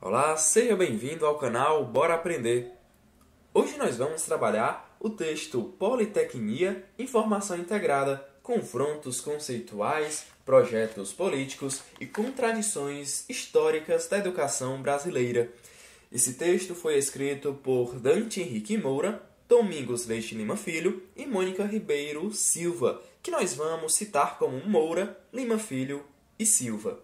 Olá, seja bem-vindo ao canal Bora Aprender! Hoje nós vamos trabalhar o texto Politecnia, Informação Integrada, Confrontos Conceituais, Projetos Políticos e Contradições Históricas da Educação Brasileira. Esse texto foi escrito por Dante Henrique Moura, Domingos Leite Lima Filho e Mônica Ribeiro Silva, que nós vamos citar como Moura, Lima Filho e Silva.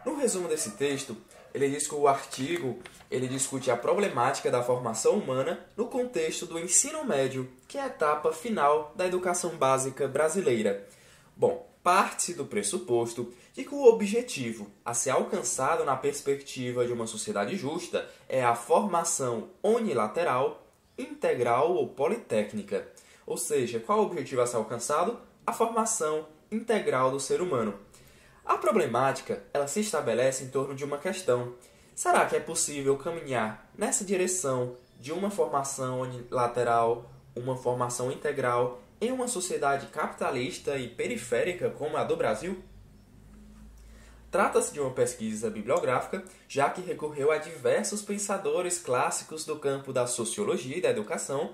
No resumo desse texto, ele diz que o artigo discute a problemática da formação humana no contexto do ensino médio, que é a etapa final da educação básica brasileira. Bom, parte-se do pressuposto de que o objetivo a ser alcançado na perspectiva de uma sociedade justa é a formação unilateral, integral ou politécnica. Ou seja, qual é o objetivo a ser alcançado? A formação integral do ser humano. A problemática ela se estabelece em torno de uma questão. Será que é possível caminhar nessa direção de uma formação unilateral, uma formação integral, em uma sociedade capitalista e periférica como a do Brasil? Trata-se de uma pesquisa bibliográfica, já que recorreu a diversos pensadores clássicos do campo da sociologia e da educação,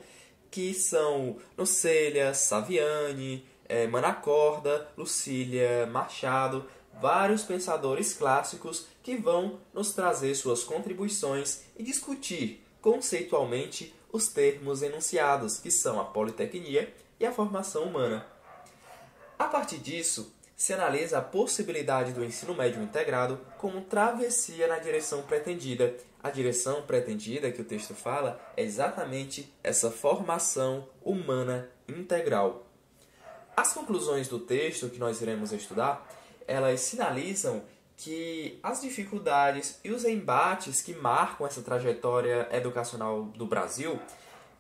que são Nocélia, Saviani, Manacorda, Lucília Machado, vários pensadores clássicos que vão nos trazer suas contribuições e discutir conceitualmente os termos enunciados, que são a politecnia e a formação humana. A partir disso, se analisa a possibilidade do ensino médio integrado como travessia na direção pretendida. A direção pretendida que o texto fala é exatamente essa formação humana integral. As conclusões do texto que nós iremos estudar, elas sinalizam que as dificuldades e os embates que marcam essa trajetória educacional do Brasil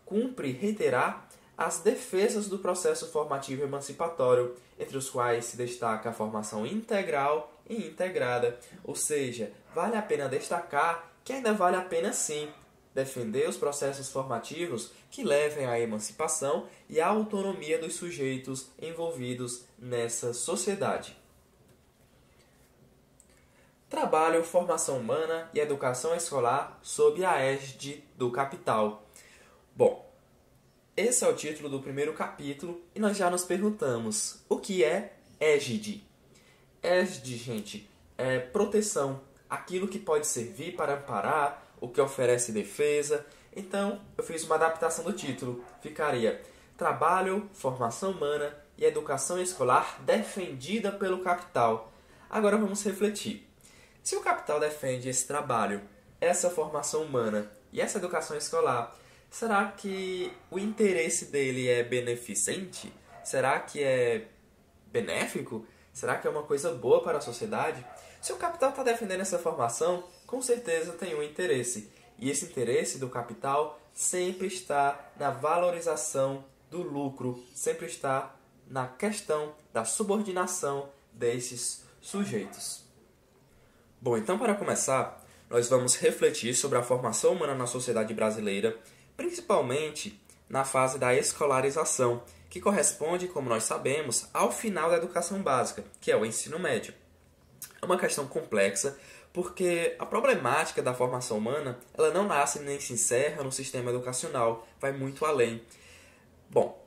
cumpre reiterar as defesas do processo formativo emancipatório, entre os quais se destaca a formação integral e integrada. Ou seja, vale a pena destacar que ainda vale a pena sim defender os processos formativos que levem à emancipação e à autonomia dos sujeitos envolvidos nessa sociedade. Trabalho, formação humana e educação escolar sob a égide do capital. Bom, esse é o título do primeiro capítulo e nós já nos perguntamos, o que é égide? Égide, gente, é proteção, aquilo que pode servir para amparar, o que oferece defesa. Então, eu fiz uma adaptação do título. Ficaria Trabalho, formação humana e educação escolar defendida pelo capital. Agora vamos refletir. Se o capital defende esse trabalho, essa formação humana e essa educação escolar, será que o interesse dele é beneficente? Será que é benéfico? Será que é uma coisa boa para a sociedade? Se o capital está defendendo essa formação, com certeza tem um interesse. E esse interesse do capital sempre está na valorização do lucro, sempre está na questão da subordinação desses sujeitos. Bom, então para começar, nós vamos refletir sobre a formação humana na sociedade brasileira, principalmente na fase da escolarização, que corresponde, como nós sabemos, ao final da educação básica, que é o ensino médio. É uma questão complexa, porque a problemática da formação humana ela não nasce nem se encerra no sistema educacional, vai muito além. Bom,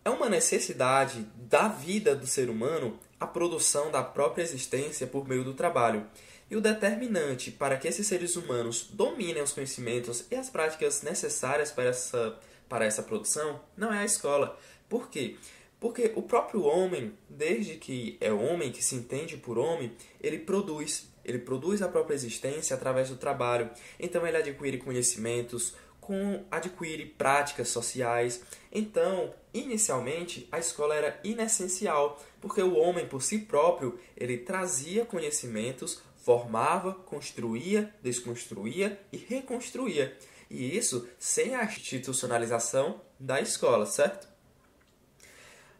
é uma necessidade da vida do ser humano a produção da própria existência por meio do trabalho. E o determinante para que esses seres humanos dominem os conhecimentos e as práticas necessárias para essa produção não é a escola. Por quê? Porque o próprio homem, desde que é homem, que se entende por homem, ele produz a própria existência através do trabalho. Então ele adquire conhecimentos, adquire práticas sociais. Então, inicialmente, a escola era inessencial, porque o homem por si próprio, ele trazia conhecimentos, formava, construía, desconstruía e reconstruía. E isso sem a institucionalização da escola, certo?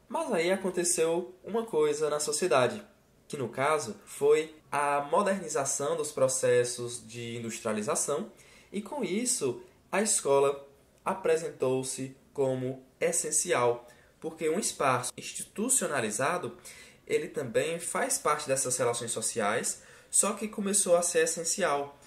Mas aí aconteceu uma coisa na sociedade, que no caso foi a modernização dos processos de industrialização, e com isso a escola apresentou-se como essencial, porque um espaço institucionalizado, ele também faz parte dessas relações sociais, só que começou a ser essencial,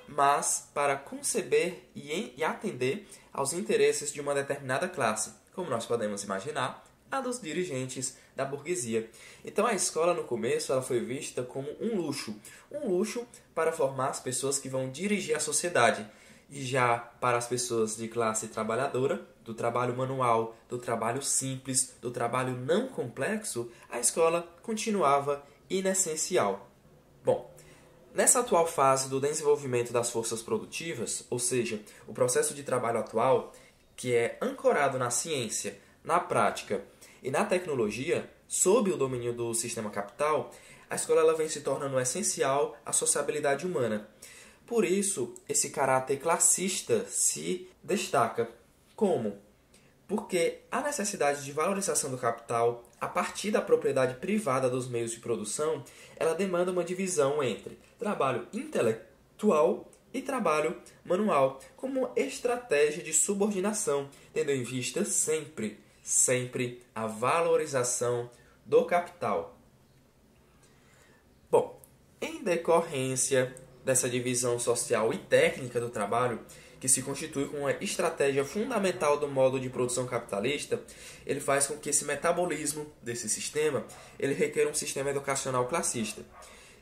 mas para conceber e atender aos interesses de uma determinada classe, como nós podemos imaginar, a dos dirigentes da burguesia. Então a escola no começo ela foi vista como um luxo para formar as pessoas que vão dirigir a sociedade. E já para as pessoas de classe trabalhadora, do trabalho manual, do trabalho simples, do trabalho não complexo, a escola continuava inessencial. Bom, nessa atual fase do desenvolvimento das forças produtivas, ou seja, o processo de trabalho atual, que é ancorado na ciência, na prática e na tecnologia, sob o domínio do sistema capital, a escola ela vem se tornando essencial à sociabilidade humana. Por isso, esse caráter classista se destaca. Como? Porque a necessidade de valorização do capital a partir da propriedade privada dos meios de produção, ela demanda uma divisão entre trabalho intelectual e trabalho manual, como estratégia de subordinação, tendo em vista sempre a valorização do capital. Bom, em decorrência dessa divisão social e técnica do trabalho, que se constitui como uma estratégia fundamental do modo de produção capitalista, ele faz com que esse metabolismo desse sistema ele requer um sistema educacional classista,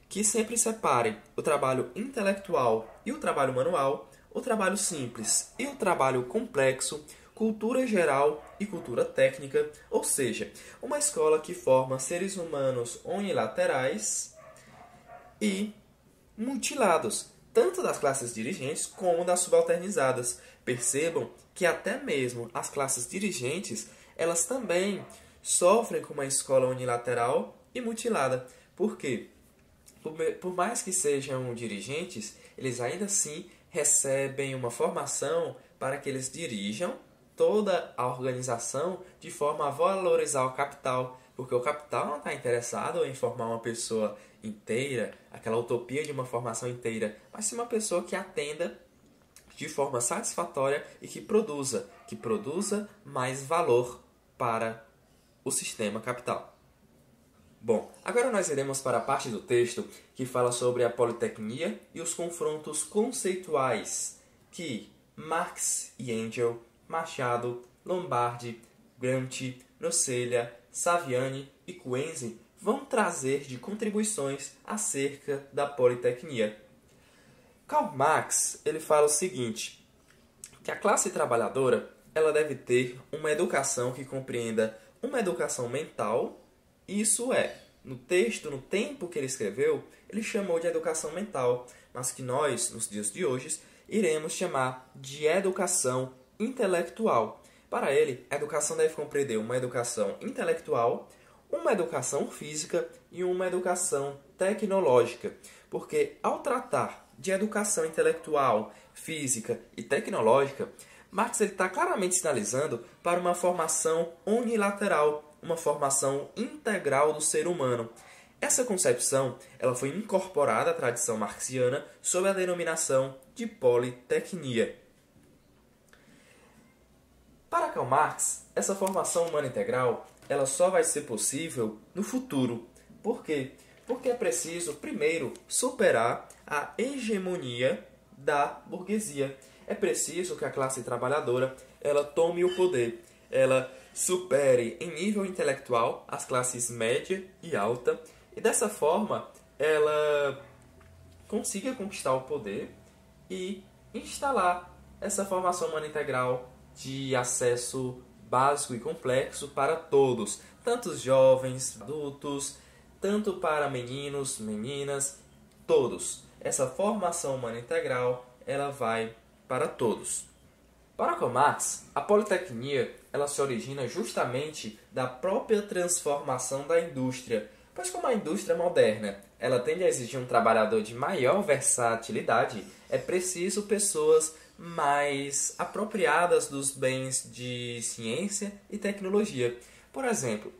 que sempre separe o trabalho intelectual e o trabalho manual, o trabalho simples e o trabalho complexo, cultura geral e cultura técnica, ou seja, uma escola que forma seres humanos unilaterais e mutilados, tanto das classes dirigentes como das subalternizadas. Percebam que até mesmo as classes dirigentes, elas também sofrem com uma escola unilateral e mutilada. Por quê? Por mais que sejam dirigentes, eles ainda assim recebem uma formação para que eles dirijam toda a organização de forma a valorizar o capital, porque o capital não está interessado em formar uma pessoa inteira, aquela utopia de uma formação inteira, mas sim uma pessoa que atenda de forma satisfatória e que produza mais valor para o sistema capital. Bom, agora nós iremos para a parte do texto que fala sobre a politecnia e os confrontos conceituais que Marx e Engels, Machado, Lombardi, Gramsci, Nocella, Saviani e Coenzi vão trazer de contribuições acerca da politecnia. Karl Marx ele fala o seguinte, que a classe trabalhadora ela deve ter uma educação que compreenda uma educação mental, isso é, no texto, no tempo que ele escreveu, ele chamou de educação mental, mas que nós, nos dias de hoje, iremos chamar de educação intelectual. Para ele, a educação deve compreender uma educação intelectual, uma educação física e uma educação tecnológica, porque ao tratar de educação intelectual, física e tecnológica, Marx está claramente sinalizando para uma formação unilateral, uma formação integral do ser humano. Essa concepção ela foi incorporada à tradição marxiana sob a denominação de politecnia. Para Karl Marx, essa formação humana integral ela só vai ser possível no futuro. Por quê? Porque é preciso, primeiro, superar a hegemonia da burguesia. É preciso que a classe trabalhadora ela tome o poder, ela supere em nível intelectual as classes média e alta, e dessa forma ela consiga conquistar o poder e instalar essa formação humana integral de acesso básico e complexo para todos, tanto os jovens, adultos, tanto para meninos, meninas, todos. Essa formação humana integral, ela vai para todos. Para Karl Marx, a politecnia ela se origina justamente da própria transformação da indústria, pois como a indústria moderna ela tende a exigir um trabalhador de maior versatilidade, é preciso pessoas mais apropriadas dos bens de ciência e tecnologia. Por exemplo,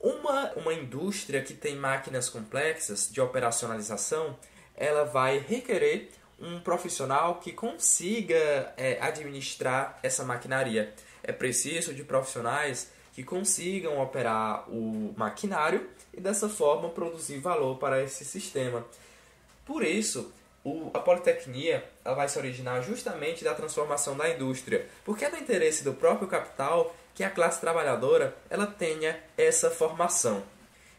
uma indústria que tem máquinas complexas de operacionalização, ela vai requerer um profissional que consiga administrar essa maquinaria. É preciso de profissionais que consigam operar o maquinário e dessa forma produzir valor para esse sistema. Por isso, a Politecnia ela vai se originar justamente da transformação da indústria, porque é do interesse do próprio capital que a classe trabalhadora ela tenha essa formação.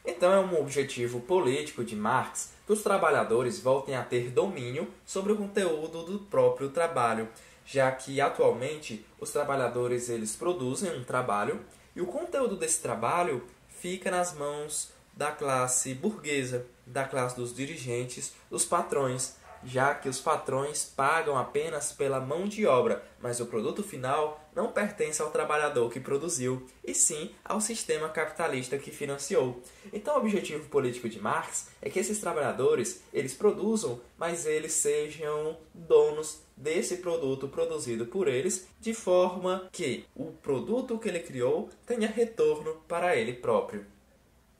Então é um objetivo político de Marx que os trabalhadores voltem a ter domínio sobre o conteúdo do próprio trabalho, já que atualmente os trabalhadores eles produzem um trabalho e o conteúdo desse trabalho fica nas mãos da classe burguesa, da classe dos dirigentes, dos patrões, já que os patrões pagam apenas pela mão de obra, mas o produto final não pertence ao trabalhador que produziu, e sim ao sistema capitalista que financiou. Então o objetivo político de Marx é que esses trabalhadores, eles produzam, mas eles sejam donos desse produto produzido por eles, de forma que o produto que ele criou tenha retorno para ele próprio.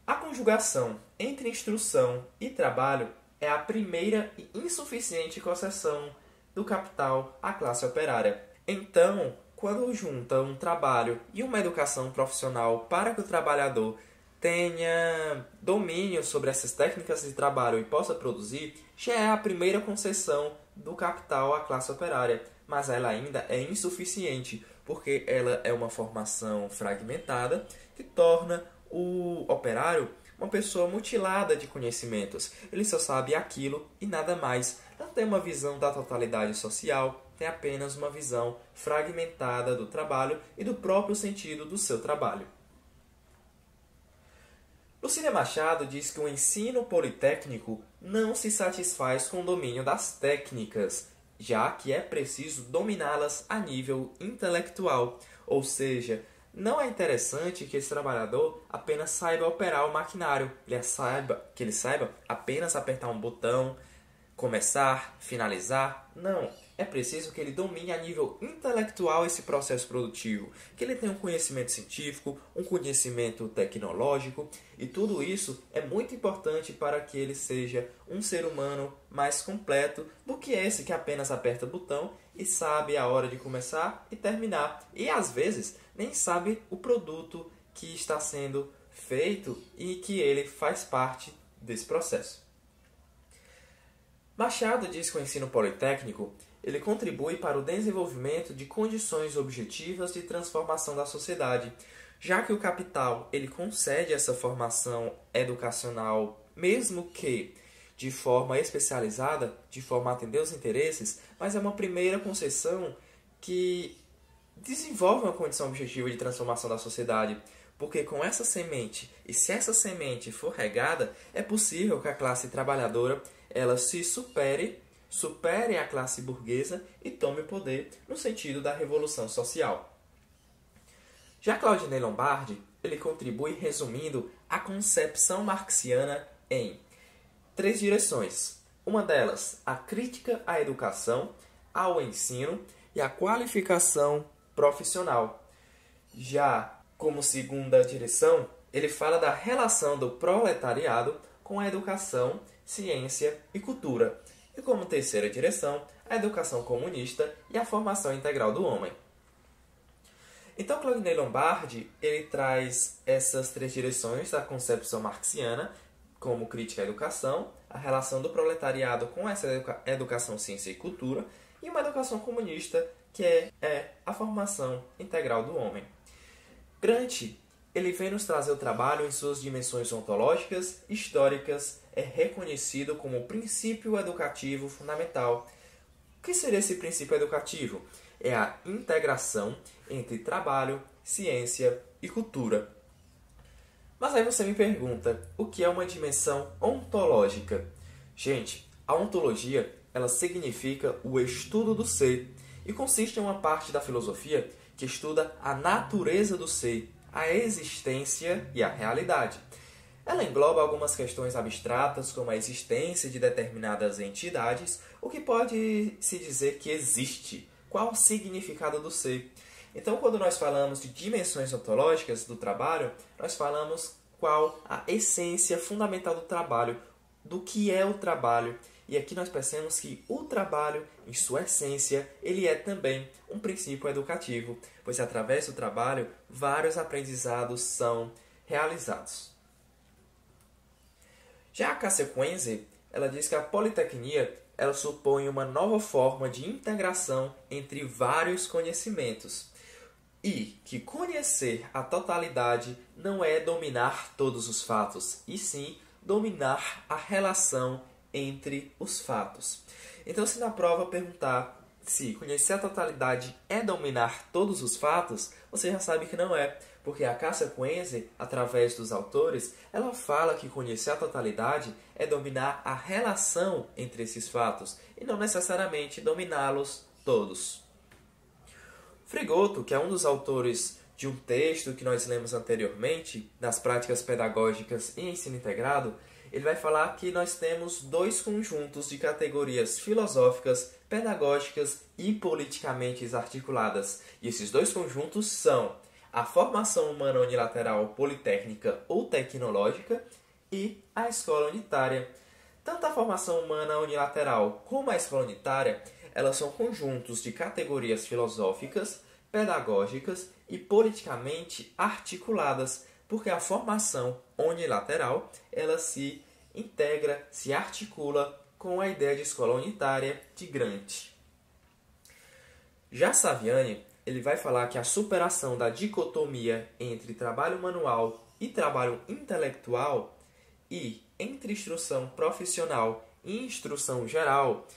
A conjugação entre instrução e trabalho é a primeira e insuficiente concessão do capital à classe operária. Então, quando junta um trabalho e uma educação profissional para que o trabalhador tenha domínio sobre essas técnicas de trabalho e possa produzir, já é a primeira concessão do capital à classe operária. Mas ela ainda é insuficiente, porque ela é uma formação fragmentada que torna o operário uma pessoa mutilada de conhecimentos. Ele só sabe aquilo e nada mais. Não tem uma visão da totalidade social, tem apenas uma visão fragmentada do trabalho e do próprio sentido do seu trabalho. Lucília Machado diz que o ensino politécnico não se satisfaz com o domínio das técnicas, já que é preciso dominá-las a nível intelectual, ou seja, não é interessante que esse trabalhador apenas saiba operar o maquinário, que ele saiba apenas apertar um botão, começar, finalizar. Não, é preciso que ele domine a nível intelectual esse processo produtivo, que ele tenha um conhecimento científico, um conhecimento tecnológico, e tudo isso é muito importante para que ele seja um ser humano mais completo do que esse que apenas aperta botão e sabe a hora de começar e terminar. E às vezes nem sabe o produto que está sendo feito e que ele faz parte desse processo. Machado diz que o ensino politécnico ele contribui para o desenvolvimento de condições objetivas de transformação da sociedade, já que o capital ele concede essa formação educacional, mesmo que de forma especializada, de forma a atender os interesses, mas é uma primeira concessão que desenvolve uma condição objetiva de transformação da sociedade, porque com essa semente, e se essa semente for regada, é possível que a classe trabalhadora ela se supere a classe burguesa e tome o poder no sentido da revolução social. Já Claudinei Lombardi, ele contribui resumindo a concepção marxiana em 3 direções. Uma delas, a crítica à educação, ao ensino e à qualificação profissional. Já como segunda direção, ele fala da relação do proletariado com a educação, ciência e cultura. E como terceira direção, a educação comunista e a formação integral do homem. Então, Claudinei Lombardi ele traz essas 3 direções da concepção marxiana, como crítica à educação, a relação do proletariado com essa educação, ciência e cultura, e uma educação comunista, que é a formação integral do homem. Grant ele vem nos trazer o trabalho em suas dimensões ontológicas, históricas, é reconhecido como o princípio educativo fundamental. O que seria esse princípio educativo? É a integração entre trabalho, ciência e cultura. Mas aí você me pergunta, o que é uma dimensão ontológica? Gente, a ontologia ela significa o estudo do ser e consiste em uma parte da filosofia que estuda a natureza do ser, a existência e a realidade. Ela engloba algumas questões abstratas, como a existência de determinadas entidades, o que pode se dizer que existe, qual o significado do ser. Então, quando nós falamos de dimensões ontológicas do trabalho, nós falamos qual a essência fundamental do trabalho, do que é o trabalho. E aqui nós percebemos que o trabalho, em sua essência, ele é também um princípio educativo, pois através do trabalho, vários aprendizados são realizados. Já a Cássia Coenze, ela diz que a politecnia ela supõe uma nova forma de integração entre vários conhecimentos e que conhecer a totalidade não é dominar todos os fatos, e sim dominar a relação entre os fatos. Então, se na prova perguntar se conhecer a totalidade é dominar todos os fatos, você já sabe que não é, porque a Cássia Coenze, através dos autores, ela fala que conhecer a totalidade é dominar a relação entre esses fatos e não necessariamente dominá-los todos. Frigoto, que é um dos autores de um texto que nós lemos anteriormente, das práticas pedagógicas e ensino integrado, ele vai falar que nós temos dois conjuntos de categorias filosóficas, pedagógicas e politicamente articuladas. E esses dois conjuntos são a formação humana unilateral politécnica ou tecnológica e a escola unitária. Tanto a formação humana unilateral como a escola unitária, elas são conjuntos de categorias filosóficas, pedagógicas e politicamente articuladas, porque a formação unilateral ela se integra, se articula com a ideia de escola unitária de Grant. Já Saviani, ele vai falar que a superação da dicotomia entre trabalho manual e trabalho intelectual e entre instrução profissional e instrução geral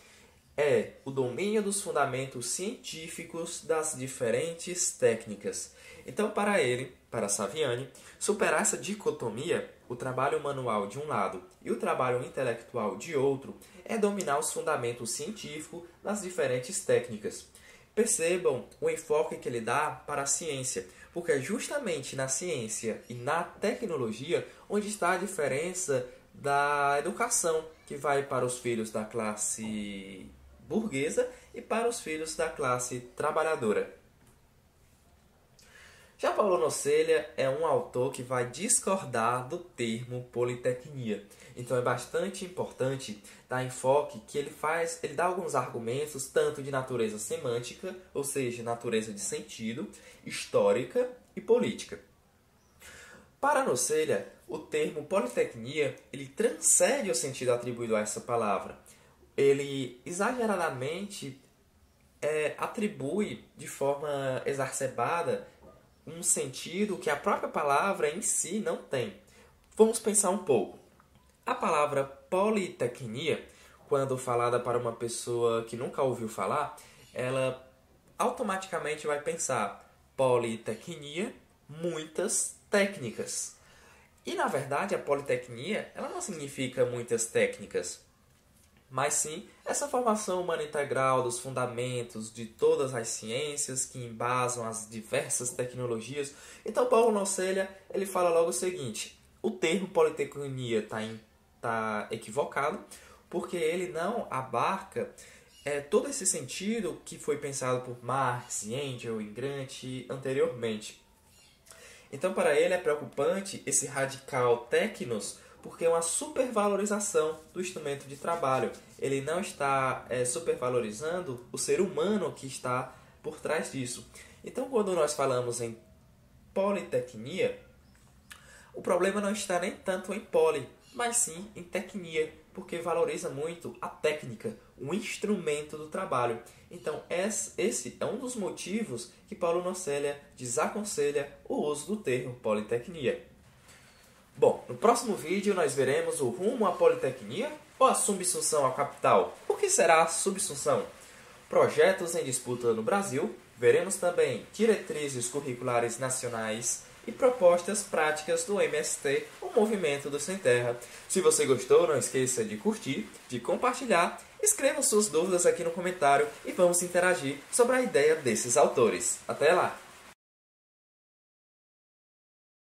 é o domínio dos fundamentos científicos das diferentes técnicas. Então, para Saviani, superar essa dicotomia, o trabalho manual de um lado e o trabalho intelectual de outro, é dominar os fundamentos científicos das diferentes técnicas. Percebam o enfoque que ele dá para a ciência, porque é justamente na ciência e na tecnologia onde está a diferença da educação, que vai para os filhos da classe burguesa e para os filhos da classe trabalhadora. Já Paulo Nocelha é um autor que vai discordar do termo politecnia. Então é bastante importante dar enfoque que ele dá alguns argumentos tanto de natureza semântica, ou seja, natureza de sentido, histórica e política. Para Nocelha, o termo politecnia ele transcende o sentido atribuído a essa palavra. Ele exageradamente atribui de forma exacerbada um sentido que a própria palavra em si não tem. Vamos pensar um pouco. A palavra politecnia, quando falada para uma pessoa que nunca ouviu falar, ela automaticamente vai pensar politecnia, muitas técnicas. E, na verdade, a politecnia ela não significa muitas técnicas, mas sim essa formação humana integral dos fundamentos de todas as ciências que embasam as diversas tecnologias. Então, Paulo Nocelha ele fala logo o seguinte: o termo politecnia está equivocado, porque ele não abarca todo esse sentido que foi pensado por Marx, Engels e Grant anteriormente. Então, para ele é preocupante esse radical technos, porque é uma supervalorização do instrumento de trabalho. Ele não está supervalorizando o ser humano que está por trás disso. Então, quando nós falamos em politecnia, o problema não está nem tanto em poli, mas sim em tecnia, porque valoriza muito a técnica, o instrumento do trabalho. Então, esse é um dos motivos que Paulo Nocelha desaconselha o uso do termo politecnia. Bom, no próximo vídeo nós veremos o rumo à politecnia ou a subsunção ao capital. O que será a subsunção? Projetos em disputa no Brasil. Veremos também diretrizes curriculares nacionais e propostas práticas do MST, o Movimento do Sem Terra. Se você gostou, não esqueça de curtir, de compartilhar, escreva suas dúvidas aqui no comentário e vamos interagir sobre a ideia desses autores. Até lá!